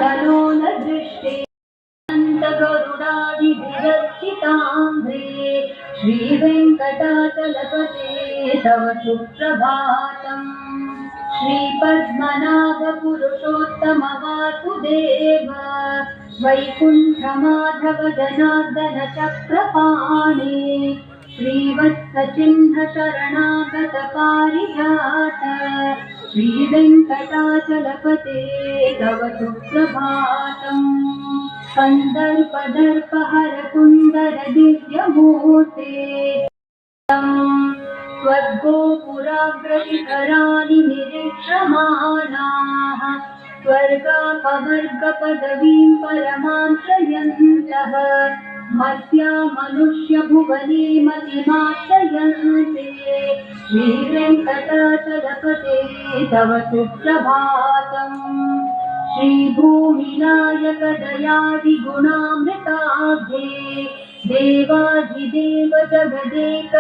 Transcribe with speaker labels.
Speaker 1: तनोनदृष्टे गरुडादिभिरर्चिताम्भे श्रीवेङ्कटाचलपते तव सुप्रभातम्। श्रीपद्मनाभ पुरुषोत्तम वासुदेव वैकुण्ठमाधव जनार्दन चक्रपाणि श्रीवत्सचिह्न शरणागत पारिजात श्रीवेङ्कटाचलपते तव सुप्रभातम्। कन्दर्पदर्पहर कुन्दर दिव्यमूर्ते स्वर्गोपुराग्रशिखराणि निरीक्षमाणाः स्वर्गापवर्गपदवीं परमाश्रयन्तः मर्त्या मनुष्यभुवने मतिमाश्रयन्ते श्रीवेङ्कटाचलपते तव सुप्रभातम्। श्रीभूमिनायक दयादिगुणामृताब्धे देवाधिदेव जगदेक